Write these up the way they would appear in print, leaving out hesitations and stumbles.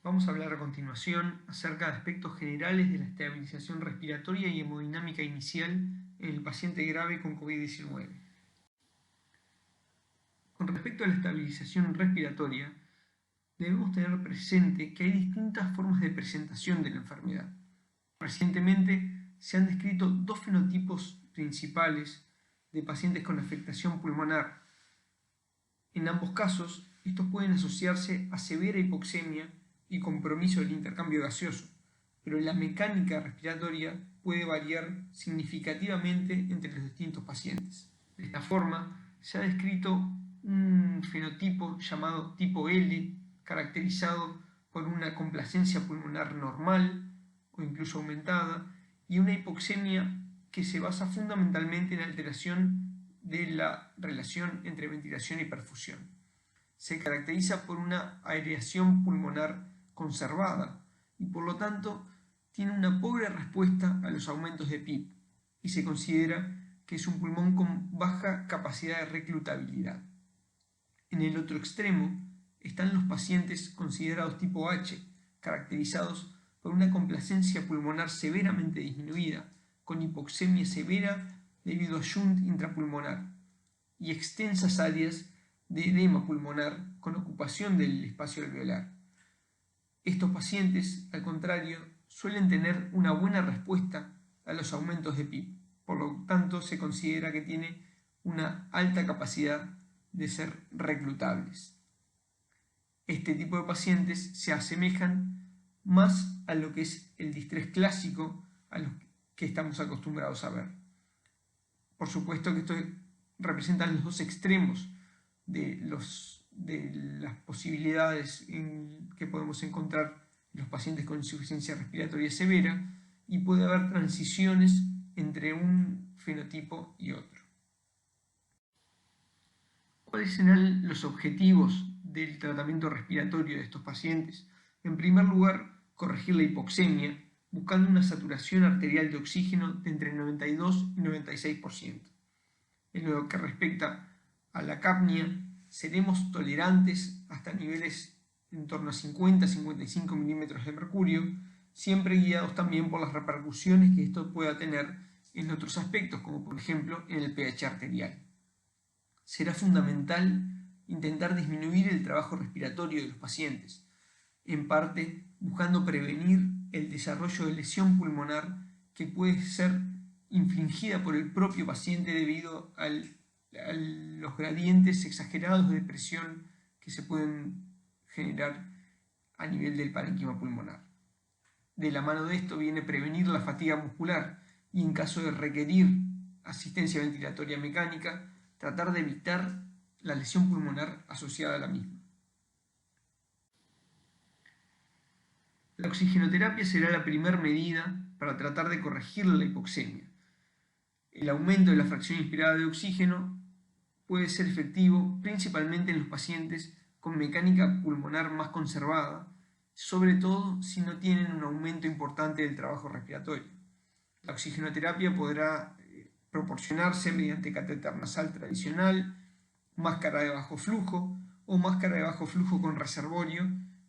Vamos a hablar a continuación acerca de aspectos generales de la estabilización respiratoria y hemodinámica inicial en el paciente grave con COVID-19. Con respecto a la estabilización respiratoria, debemos tener presente que hay distintas formas de presentación de la enfermedad. Recientemente se han descrito dos fenotipos principales de pacientes con afectación pulmonar. En ambos casos, estos pueden asociarse a severa hipoxemia y compromiso del intercambio gaseoso, pero la mecánica respiratoria puede variar significativamente entre los distintos pacientes. De esta forma, se ha descrito un fenotipo llamado tipo L, caracterizado por una complacencia pulmonar normal o incluso aumentada, y una hipoxemia que se basa fundamentalmente en la alteración de la relación entre ventilación y perfusión. Se caracteriza por una aireación pulmonar conservada y por lo tanto tiene una pobre respuesta a los aumentos de PIB y se considera que es un pulmón con baja capacidad de reclutabilidad. En el otro extremo están los pacientes considerados tipo H, caracterizados por una complacencia pulmonar severamente disminuida, con hipoxemia severa debido a shunt intrapulmonar y extensas áreas de edema pulmonar con ocupación del espacio alveolar. Estos pacientes, al contrario, suelen tener una buena respuesta a los aumentos de PIB, por lo tanto se considera que tiene una alta capacidad de ser reclutables. Este tipo de pacientes se asemejan más a lo que es el distrés clásico a los que estamos acostumbrados a ver. Por supuesto que esto representan los dos extremos de las posibilidades que podemos encontrar en los pacientes con insuficiencia respiratoria severa y puede haber transiciones entre un fenotipo y otro. ¿Cuáles serán los objetivos del tratamiento respiratorio de estos pacientes? En primer lugar, corregir la hipoxemia, buscando una saturación arterial de oxígeno de entre 92 y 96%. En lo que respecta a la capnia, seremos tolerantes hasta niveles en torno a 50-55 milímetros de mercurio, siempre guiados también por las repercusiones que esto pueda tener en otros aspectos, como por ejemplo en el pH arterial. Será fundamental intentar disminuir el trabajo respiratorio de los pacientes, en parte buscando prevenir el desarrollo de lesión pulmonar que puede ser infligida por el propio paciente debido a los gradientes exagerados de presión que se pueden generar a nivel del parénquima pulmonar. De la mano de esto viene prevenir la fatiga muscular y en caso de requerir asistencia ventilatoria mecánica, tratar de evitar la lesión pulmonar asociada a la misma. La oxigenoterapia será la primera medida para tratar de corregir la hipoxemia. El aumento de la fracción inspirada de oxígeno puede ser efectivo principalmente en los pacientes con mecánica pulmonar más conservada, sobre todo si no tienen un aumento importante del trabajo respiratorio. La oxigenoterapia podrá proporcionarse mediante catéter nasal tradicional, máscara de bajo flujo o máscara de bajo flujo con reservorio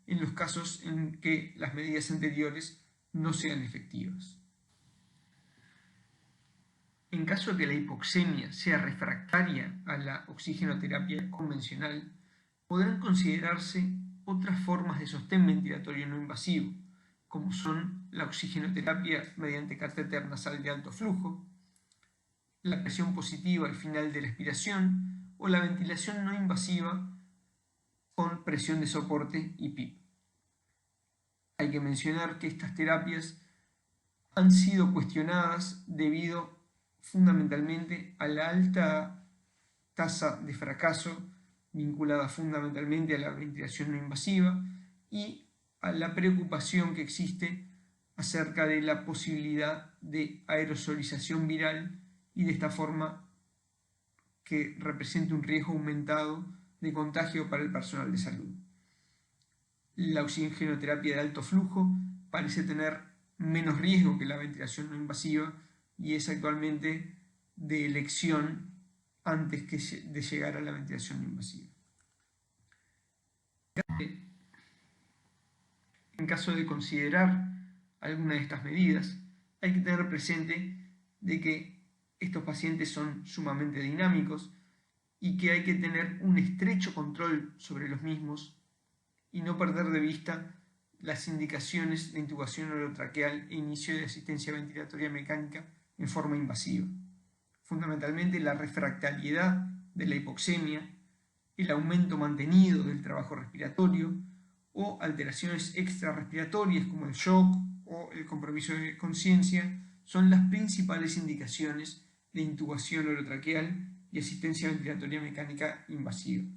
en los casos en que las medidas anteriores no sean efectivas. En caso de que la hipoxemia sea refractaria a la oxigenoterapia convencional, podrán considerarse otras formas de sostén ventilatorio no invasivo, como son la oxigenoterapia mediante catéter nasal de alto flujo, la presión positiva al final de la expiración o la ventilación no invasiva con presión de soporte y PIP. Hay que mencionar que estas terapias han sido cuestionadas debido fundamentalmente a la alta tasa de fracaso vinculada fundamentalmente a la ventilación no invasiva y a la preocupación que existe acerca de la posibilidad de aerosolización viral y de esta forma que represente un riesgo aumentado de contagio para el personal de salud. La oxigenoterapia de alto flujo parece tener menos riesgo que la ventilación no invasiva y es actualmente de elección antes de llegar a la ventilación no invasiva. En caso de considerar alguna de estas medidas, hay que tener presente de que estos pacientes son sumamente dinámicos y que hay que tener un estrecho control sobre los mismos y no perder de vista las indicaciones de intubación orotraqueal e inicio de asistencia ventilatoria mecánica en forma invasiva. Fundamentalmente la refractariedad de la hipoxemia, el aumento mantenido del trabajo respiratorio o alteraciones extrarrespiratorias como el shock o el compromiso de conciencia son las principales indicaciones de intubación orotraqueal y asistencia ventilatoria mecánica invasiva.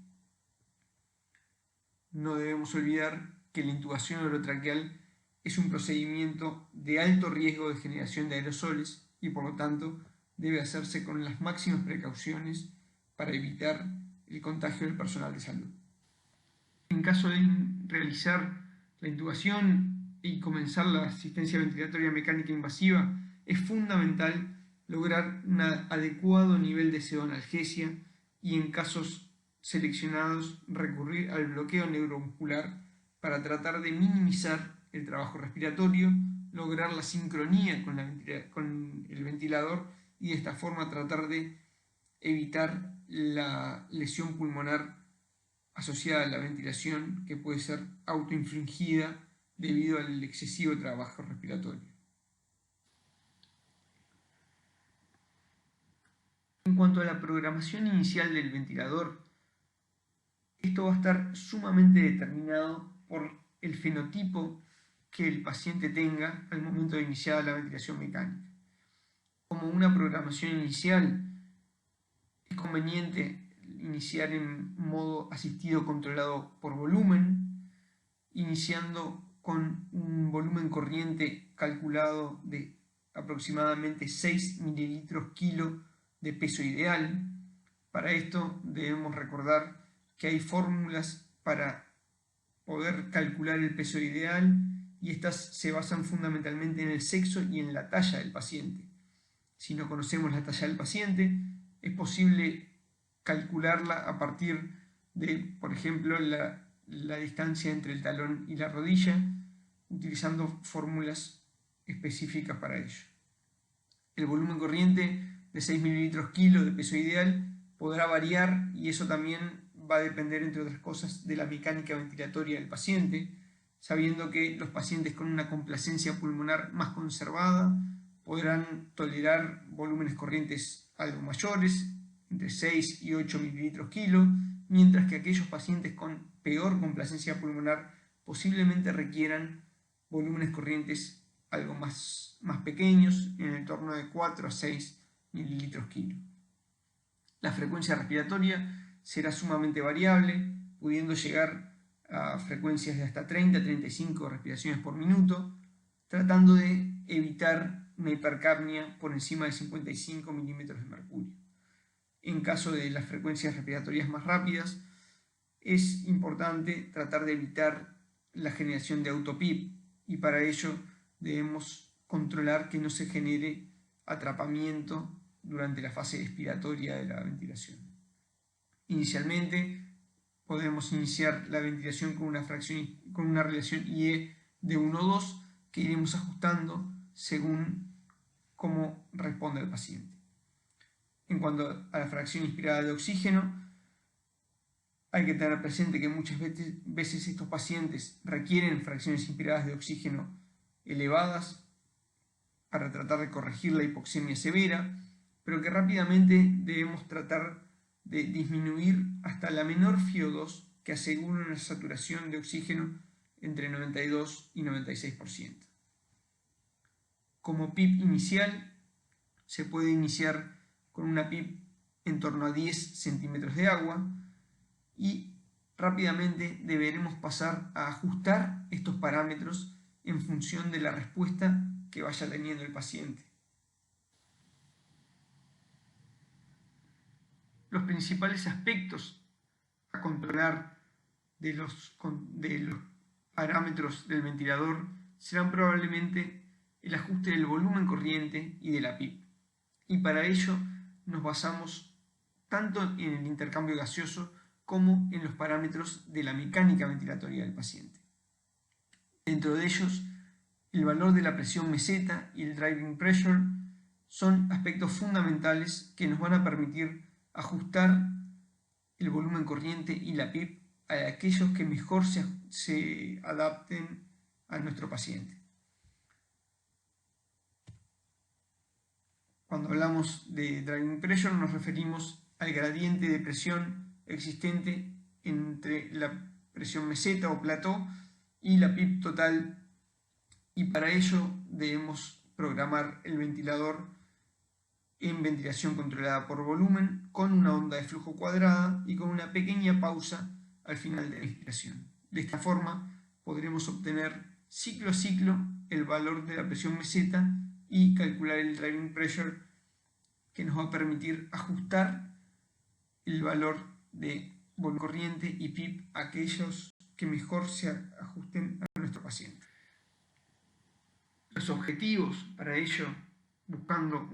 No debemos olvidar que la intubación orotraqueal es un procedimiento de alto riesgo de generación de aerosoles y por lo tanto debe hacerse con las máximas precauciones para evitar el contagio del personal de salud. En caso de realizar la intubación y comenzar la asistencia ventilatoria mecánica invasiva, es fundamental lograr un adecuado nivel de pseudoanalgesia y en casos seleccionados recurrir al bloqueo neuromuscular para tratar de minimizar el trabajo respiratorio, lograr la sincronía con el ventilador y de esta forma tratar de evitar la lesión pulmonar asociada a la ventilación que puede ser autoinfligida debido al excesivo trabajo respiratorio. En cuanto a la programación inicial del ventilador, esto va a estar sumamente determinado por el fenotipo que el paciente tenga al momento de iniciar la ventilación mecánica. Como una programación inicial, es conveniente iniciar en modo asistido controlado por volumen, iniciando con un volumen corriente calculado de aproximadamente 6 mililitros kilo de peso ideal. Para esto debemos recordar que hay fórmulas para poder calcular el peso ideal y estas se basan fundamentalmente en el sexo y en la talla del paciente. Si no conocemos la talla del paciente, es posible calcularla a partir de, por ejemplo, la distancia entre el talón y la rodilla, utilizando fórmulas específicas para ello. El volumen corriente de 6 mililitros kilo de peso ideal podrá variar y eso también va a depender, entre otras cosas, de la mecánica ventilatoria del paciente, sabiendo que los pacientes con una complacencia pulmonar más conservada podrán tolerar volúmenes corrientes algo mayores, entre 6 y 8 mililitros kilo, mientras que aquellos pacientes con peor complacencia pulmonar posiblemente requieran volúmenes corrientes algo más pequeños, en el torno de 4 a 6 mililitros kilo. La frecuencia respiratoria será sumamente variable, pudiendo llegar a frecuencias de hasta 30-35 respiraciones por minuto, tratando de evitar una hipercapnia por encima de 55 milímetros de mercurio. En caso de las frecuencias respiratorias más rápidas, es importante tratar de evitar la generación de autopip y para ello debemos controlar que no se genere atrapamiento durante la fase expiratoria de la ventilación. Inicialmente podemos iniciar la ventilación con una relación IE de 1:2 que iremos ajustando según cómo responde el paciente. En cuanto a la fracción inspirada de oxígeno, hay que tener presente que muchas veces estos pacientes requieren fracciones inspiradas de oxígeno elevadas para tratar de corregir la hipoxemia severa, pero que rápidamente debemos tratar de disminuir hasta la menor FiO2 que asegure una saturación de oxígeno entre 92 y 96%. Como PIP inicial, se puede iniciar con una PIP en torno a 10 centímetros de agua y rápidamente deberemos pasar a ajustar estos parámetros en función de la respuesta que vaya teniendo el paciente. Los principales aspectos a controlar de los parámetros del ventilador serán probablemente el ajuste del volumen corriente y de la PIP. Y para ello nos basamos tanto en el intercambio gaseoso como en los parámetros de la mecánica ventilatoria del paciente. Dentro de ellos, el valor de la presión meseta y el driving pressure son aspectos fundamentales que nos van a permitir ajustar el volumen corriente y la PIP a aquellos que mejor se adapten a nuestro paciente. Cuando hablamos de driving pressure nos referimos al gradiente de presión existente entre la presión meseta o plató y la PIP total, y para ello debemos programar el ventilador en ventilación controlada por volumen con una onda de flujo cuadrada y con una pequeña pausa al final de la inspiración. De esta forma podremos obtener ciclo a ciclo el valor de la presión meseta y calcular el driving pressure, que nos va a permitir ajustar el valor de volumen corriente y PIP a aquellos que mejor se ajusten a nuestro paciente. Los objetivos para ello, buscando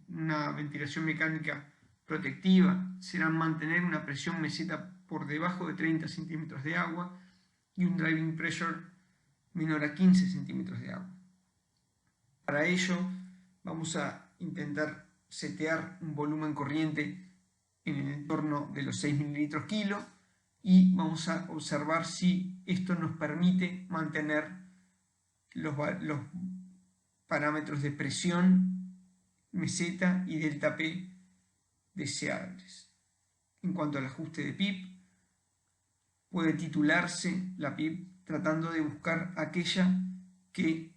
una ventilación mecánica protectiva, serán mantener una presión meseta por debajo de 30 centímetros de agua y un driving pressure menor a 15 centímetros de agua. Para ello vamos a intentar setear un volumen corriente en el entorno de los 6 mililitros kilo y vamos a observar si esto nos permite mantener los parámetros de presión, meseta y delta P deseables. En cuanto al ajuste de PIP, puede titularse la PIP tratando de buscar aquella que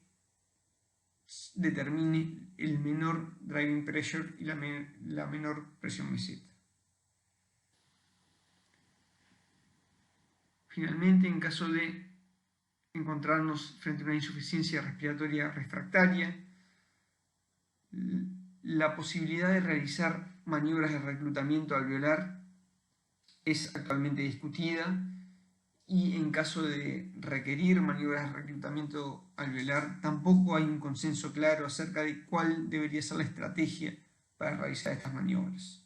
determine el menor driving pressure y la menor presión meseta. Finalmente, en caso de encontrarnos frente a una insuficiencia respiratoria refractaria, la posibilidad de realizar maniobras de reclutamiento alveolar es actualmente discutida, y en caso de requerir maniobras de reclutamiento alveolar tampoco hay un consenso claro acerca de cuál debería ser la estrategia para realizar estas maniobras.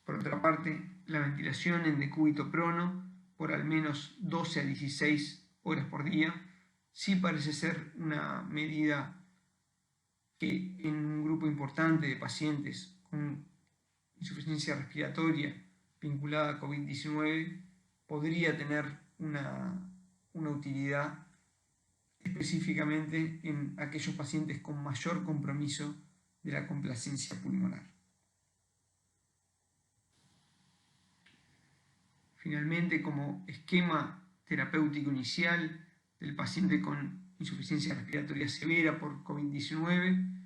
Por otra parte, la ventilación en decúbito prono por al menos 12 a 16 horas por día sí parece ser una medida que en un grupo importante de pacientes con insuficiencia respiratoria vinculada a COVID-19 podría tener una utilidad, específicamente en aquellos pacientes con mayor compromiso de la complacencia pulmonar. Finalmente, como esquema terapéutico inicial del paciente con insuficiencia respiratoria severa por COVID-19,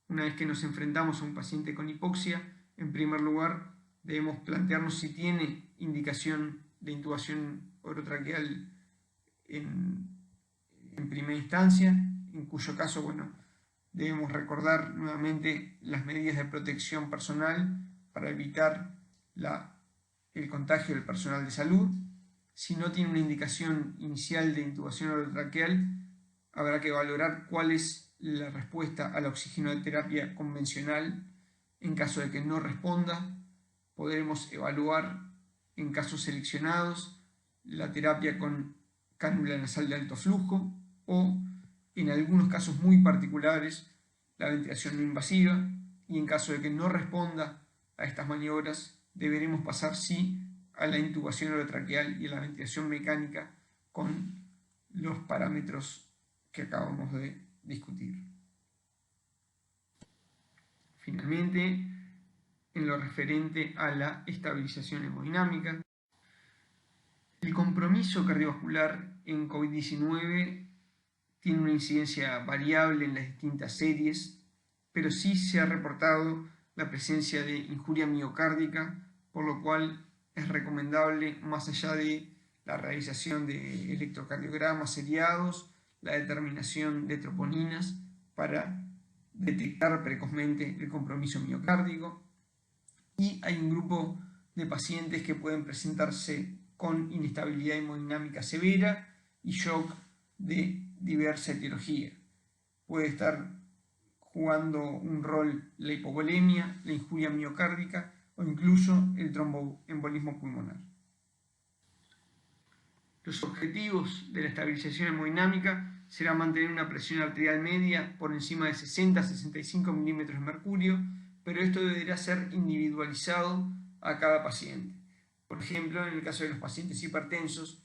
una vez que nos enfrentamos a un paciente con hipoxia, en primer lugar debemos plantearnos si tiene indicación de intubación orotraqueal en primera instancia, en cuyo caso, debemos recordar nuevamente las medidas de protección personal para evitar el contagio del personal de salud. Si no tiene una indicación inicial de intubación orotraqueal, habrá que valorar cuál es la respuesta a la oxigenoterapia convencional. En caso de que no responda, podremos evaluar, en casos seleccionados, la terapia con cánula nasal de alto flujo o, en algunos casos muy particulares, la ventilación no invasiva, y en caso de que no responda a estas maniobras, deberemos pasar sí a la intubación orotraqueal y a la ventilación mecánica con los parámetros que acabamos de discutir. Finalmente, en lo referente a la estabilización hemodinámica, el compromiso cardiovascular en COVID-19 tiene una incidencia variable en las distintas series, pero sí se ha reportado la presencia de injuria miocárdica, por lo cual es recomendable, más allá de la realización de electrocardiogramas seriados, la determinación de troponinas para detectar precozmente el compromiso miocárdico. Y hay un grupo de pacientes que pueden presentarse con inestabilidad hemodinámica severa y shock de diversa etiología. Puede estar jugando un rol la hipovolemia, la injuria miocárdica o incluso el tromboembolismo pulmonar. Los objetivos de la estabilización hemodinámica será mantener una presión arterial media por encima de 60-65 milímetros de mercurio, pero esto deberá ser individualizado a cada paciente. Por ejemplo, en el caso de los pacientes hipertensos,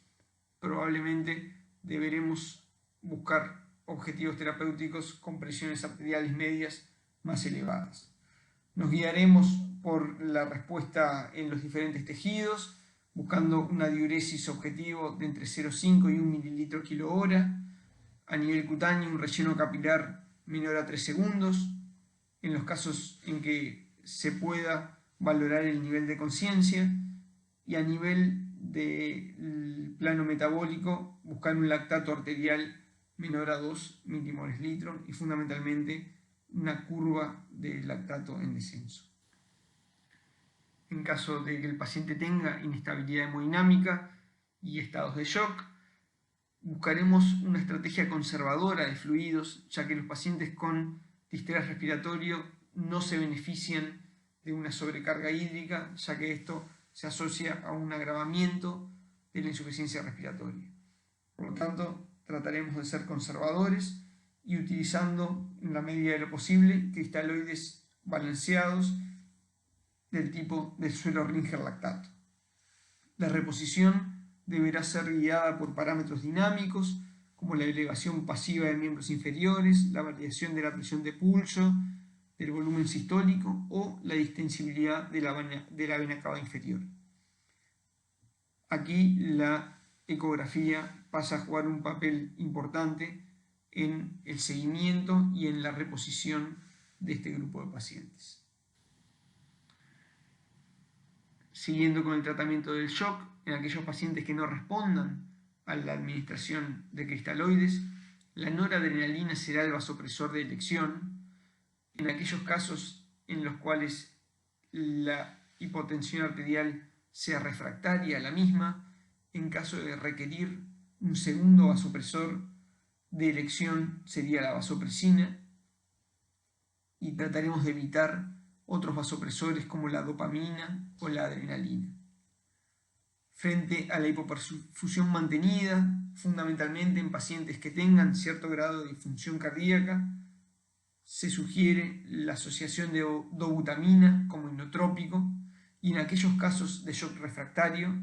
probablemente deberemos buscar objetivos terapéuticos con presiones arteriales medias más elevadas. Nos guiaremos por la respuesta en los diferentes tejidos, buscando una diuresis objetivo de entre 0,5 y 1 mililitro kilo hora. A nivel cutáneo, un relleno capilar menor a 3 segundos. En los casos en que se pueda valorar el nivel de conciencia. Y a nivel del plano metabólico, buscar un lactato arterial menor a 2 milimoles litro y fundamentalmente una curva de lactato en descenso. En caso de que el paciente tenga inestabilidad hemodinámica y estados de shock, buscaremos una estrategia conservadora de fluidos, ya que los pacientes con distrés respiratorio no se benefician de una sobrecarga hídrica, ya que esto se asocia a un agravamiento de la insuficiencia respiratoria. Por lo tanto, trataremos de ser conservadores y utilizando, en la medida de lo posible, cristaloides balanceados del tipo del suelo Ringer lactato. La reposición deberá ser guiada por parámetros dinámicos, como la elevación pasiva de miembros inferiores, la variación de la presión de pulso, del volumen sistólico o la distensibilidad de la vena cava inferior. Aquí la ecografía pasa a jugar un papel importante en el seguimiento y en la reposición de este grupo de pacientes. Siguiendo con el tratamiento del shock, en aquellos pacientes que no respondan a la administración de cristaloides, la noradrenalina será el vasopresor de elección. En aquellos casos en los cuales la hipotensión arterial sea refractaria a la misma, en caso de requerir un segundo vasopresor de elección sería la vasopresina, y trataremos de evitar otros vasopresores como la dopamina o la adrenalina. Frente a la hipoperfusión mantenida, fundamentalmente en pacientes que tengan cierto grado de disfunción cardíaca, se sugiere la asociación de dobutamina como inotrópico, y en aquellos casos de shock refractario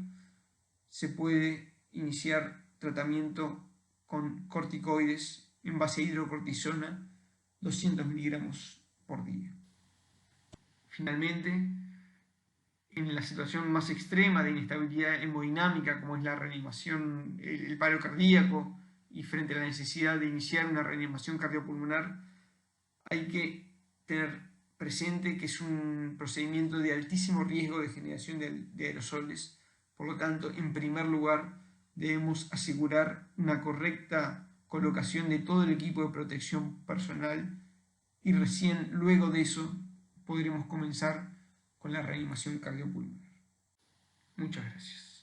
se puede iniciar tratamiento con corticoides en base a hidrocortisona 200 miligramos por día. Finalmente, en la situación más extrema de inestabilidad hemodinámica, como es la reanimación, el paro cardíaco, y frente a la necesidad de iniciar una reanimación cardiopulmonar, hay que tener presente que es un procedimiento de altísimo riesgo de generación de aerosoles. Por lo tanto, en primer lugar, debemos asegurar una correcta colocación de todo el equipo de protección personal y recién luego de eso podremos comenzar con la reanimación cardiopulmonar. Muchas gracias.